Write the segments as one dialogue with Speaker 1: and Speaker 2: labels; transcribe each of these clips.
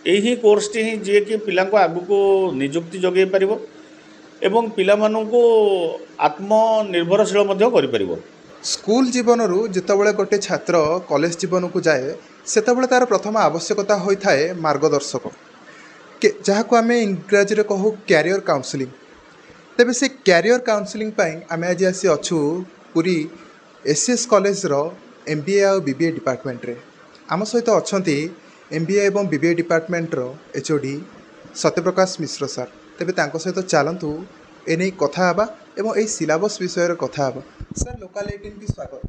Speaker 1: यही कोर्सटी ही जी कि पिला आगु को निजुक्ति जगै पार एवं पिला आत्मनिर्भरशील कर।
Speaker 2: स्कूल जीवन रु जितेबाला गोटे छात्र कॉलेज जीवन को जाए सेतबेले तार प्रथम आवश्यकता होता है मार्गदर्शक जहाँ को आम इंग्राजी में कहू क्यारियर काउंसलिंग। तेबे से क्यारियर काउंसलिंग आम आज आसी अच्छु पूरी एसएस कॉलेज रो MBA और BBA डिपार्टमेंट रे। आम सहित अच्छा MBA और BBA डिपार्टमेंट रो HOD सत्यप्रकाश मिश्र सर। तेबे तांको सहित चलतु एने कथा हबा एवं एई सिलेबस विषय रे कथा हबा। सर लोकल 18 की स्वागत।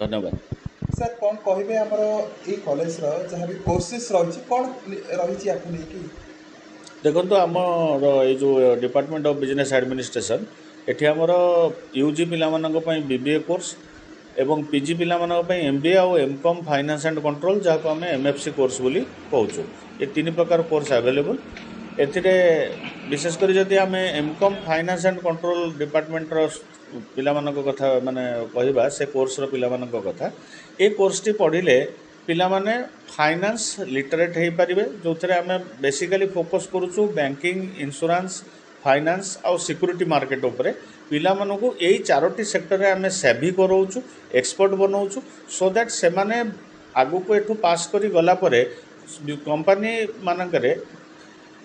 Speaker 1: धन्यवाद।
Speaker 2: सर कौन कहबे हमरो ए कॉलेज रो जहाँ भी कोर्सेस रही कौन रही आपको नहीं
Speaker 1: देखो आम ये जो डिपार्टमेंट ऑफ बिजनेस एडमिनिस्ट्रेशन एठी हमर यूजी पिला मानक पई BBA कोर्स एवं पीजी पिला मानक पई MBA और MCOM फाइनेंस एंड कंट्रोल जहाँ को आम MFC कोर्स बोली कहूँ। ये तीन प्रकार कोर्स अवेलेबल एथिरे विशेषकर जदि आम MCOM finance and control department पिला मानक कथा माने कहबा से कोर्स रो पिला मानक कथा ए कोर्सटी पढ़िले पिला माने फाइनेंस लिटरेट हो पारे जो थे आम बेसिकली फोकस करुचु बैंकिंग इंश्योरेंस फाइनेंस और सिक्योरिटी मार्केट उपरे पिला मानकु यही चारोटी सेक्टर में आम सेवी कराऊँ एक्सपर्ट बनाऊँ सो दैट से माने आगु को एठू पास करी गला परे कंपनी मानकरे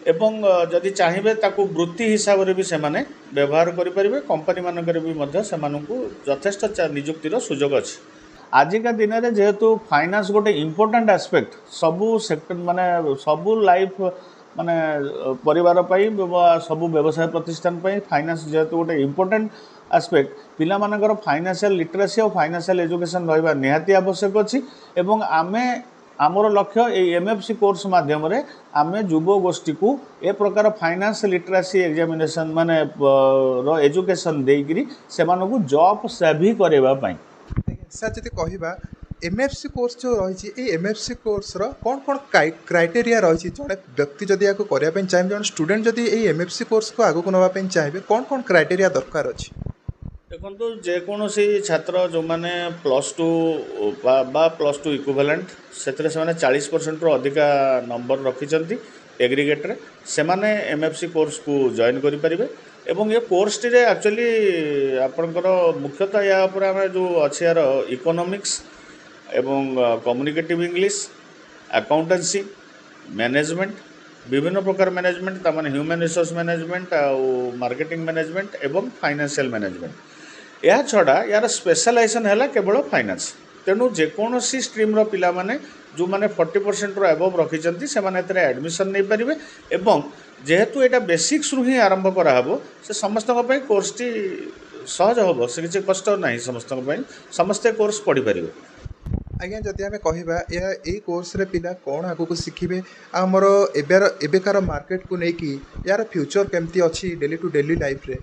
Speaker 1: एवं जदि चाहिए ताकू वृत्ति हिसाब से भी से व्यवहार करें कंपनी मानकरे भी मध्य से यथेष्ट निजुक्तिर सुजोग अच्छी। आजिका दिन में जेहेतु फाइनेंस गोटे इम्पोर्टेंट एस्पेक्ट सबू सेक्टर माने सबू लाइफ माने परिवार पाई सबू व्यवसाय प्रतिष्ठान पाई फाइनेंस जेहेतु गोटे इम्पोर्टेंट एस्पेक्ट पिला मानकर फाइनेंशियल लिटरेसी और फाइनेंशियल एजुकेशन रहा निहाती आवश्यक अच्छी एवं आमे आमर लक्ष्य ये MFC कोर्स माध्यम रे आमे युव गोष्ठी को ए प्रकार फाइनेंस लिटरेसी एग्जामिनेशन माने एजुकेशन देकरी से मानकु जॉब सेवी करबा पाई।
Speaker 2: सर जब कहवा MFC कोर्स जो रही MFC कोर्स रो कौन कौन क्राइटेरिया रही जड़े व्यक्ति जदि या करने चाहिए जन स्टूडेंट जदि MFC कोर्स को आगू नापी चाहिए कौन कौन क्राइटेरिया दरकार अच्छी।
Speaker 1: देखो जेकोसी छात्र जो मैंने +2 बा +2 इक्विवेलेंट से 40% रो अधिका नंबर रखी एग्रीगेट से माने MFC कोर्स को जॉइन करें एवं ये कोर्स टी एक्चुअली आपणकर मुख्यतः या पर आम जो अच्छे यार इकोनॉमिक्स एवं कम्युनिकेटिव इंग्लिश अकाउंटेंसी मैनेजमेंट विभिन्न प्रकार मैनेजमेंट तमाने ह्यूमन रिसोर्स मैनेजमेंट और मार्केटिंग मैनेजमेंट एवं फाइनेंशियल मैनेजमेंट या छड़ा यार स्पेशलाइजेशन है केवल फाइनेंस। तेणु जेकोसी स्ट्रीम रो पिला माने जो माने 40% रो एबव रखी से एडमिशन नहीं पारे एवं जेहेतु यहाँ बेसिक्स रु ही आरंभ कराहब से समस्त कोर्स टी सहज हम से किसी कष्ट ना समस्ते कोर्स पढ़ी पारे।
Speaker 2: आज्ञा जदि आम कहवा ये कोर्स रे पिला कौन आगू को शिखे आमर एबेकार मार्केट को लेकिन यार फ्यूचर केमती अच्छी डेली टू डेली लाइफ रे।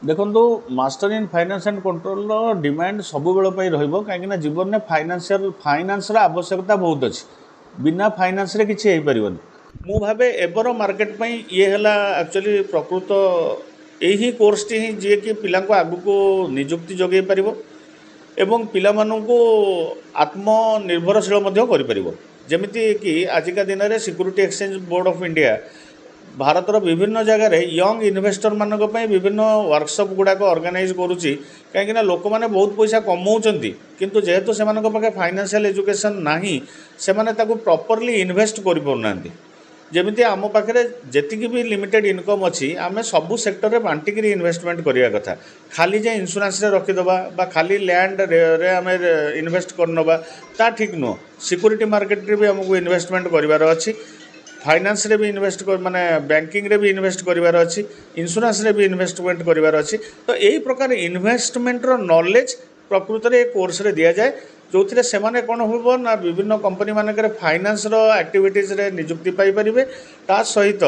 Speaker 1: देखो master in finance and control demand सबु बेल कहीं जीवन में फाइनेंस आवश्यकता बहुत अच्छी बिना फाइनेंस रे किसी हो पार मु भावे एबर मार्केट पई ये हला एक्चुअली प्रकृत यही कोर्सटी ही जी कि पिला आगु को निजुक्ति जगै पार एवं पिला आत्मनिर्भरशील कर जमीती कि आजिका दिन में security exchange board of India भारतर विभिन्न जगार यंग इन्वेस्टर मानक विभिन्न वर्कशॉप गुड़ाक ऑर्गेनाइज करुच्ची कहीं लोक मैंने बहुत पैसा कमाऊँच किंतु जेहेतु से फाइनेंशियल एजुकेशन नहीं से प्रॉपर्ली इन्वेस्ट कर पारना जमीती आम पाखे जी भी लिमिटेड इनकम अच्छी आम सबू सेक्टर में बांटिक इन्वेस्टमेंट करने कथा खाली जे इंश्योरेंस रखीदबा बा खाली लैंड रे आम इन्वेस्ट करनबा ता ठीक नुह। सिक्यूरिटी मार्केट रे भी आमको इन्वेस्टमेंट करार अच्छी फाइनेंस रे भी इन्वेस्ट माने बैंकिंग रे भी इन्वेस्ट करार अच्छी इंश्योरेंस रे भी इन्वेस्टमेंट करार अच्छी। तो यही प्रकार इन्वेस्टमेंट रो नॉलेज प्रकृत में कोर्स रे दिया जाए जो थे से कौन हो ना विभिन्न कंपनी मानक फाइनेंस एक्टिविटीज रे निजुक्ति पाइपर ता सहित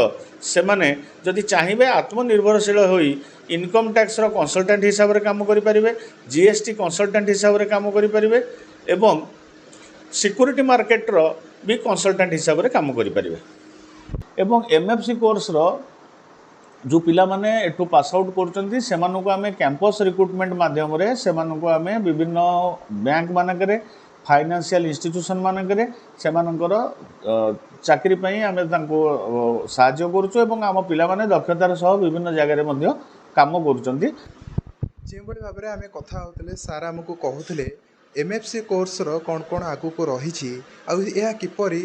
Speaker 1: से माने जदि चाहिए आत्मनिर्भरशील होई इनकम टैक्स रो कंसल्टेंट हिसाब रे काम करें GST कंसल्टेंट हिसाब रे काम करें एवं सिक्यूरिटी मार्केट रो भी कंसल्टेंट हिसाब रे काम करें एवं MFC कोर्स रो जो पिला माने एठू पास आउट करचंती सेमानकु आमे कैंपस रिक्रुटमेंट माध्यम रे सेमानकु आमे विभिन्न बैंक मानकरे फाइनान्शियल इंस्टीट्यूशन मानकरे सेमानଙ୍କର ଚାକିରି ପାଇଁ ଆମେ ତାଙ୍କୁ ସାହାଯ୍ୟ କରୁଛୁ ଏବଂ ଆମ ପିଲାମାନେ ଦକ୍ଷତାର ସହ ବିଭିନ୍ନ ଜାଗାରେ ମଧ୍ୟ କାମ କରୁଛନ୍ତି।
Speaker 2: ଯେଉଁଭଳି ଭାବରେ ଆମେ କଥା ହେଉଥିଲେ ସାର୍ ଆମକୁ କହୁଥିଲେ MFC କୋର୍ସର କ'ଣ କ'ଣ ଆଗକୁ ରହିଛି ଆଉ ଏହା କିପରି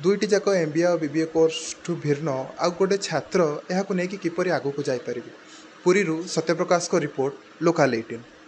Speaker 2: ଦୁଇଟି ଯାକ MBA ଆଉ BBA କୋର୍ସଠୁ ଭିନ୍ନ ଆଉ ଗୋଟେ ଛାତ୍ର ଏହାକୁ ନେଇକି କିପରି ଆଗକୁ ଯାଇପାରିବେ। ପୁରୀରୁ ସତ୍ୟପ୍ରକାଶଙ୍କ ରିପୋର୍ଟ ଲୋକାଲ 18।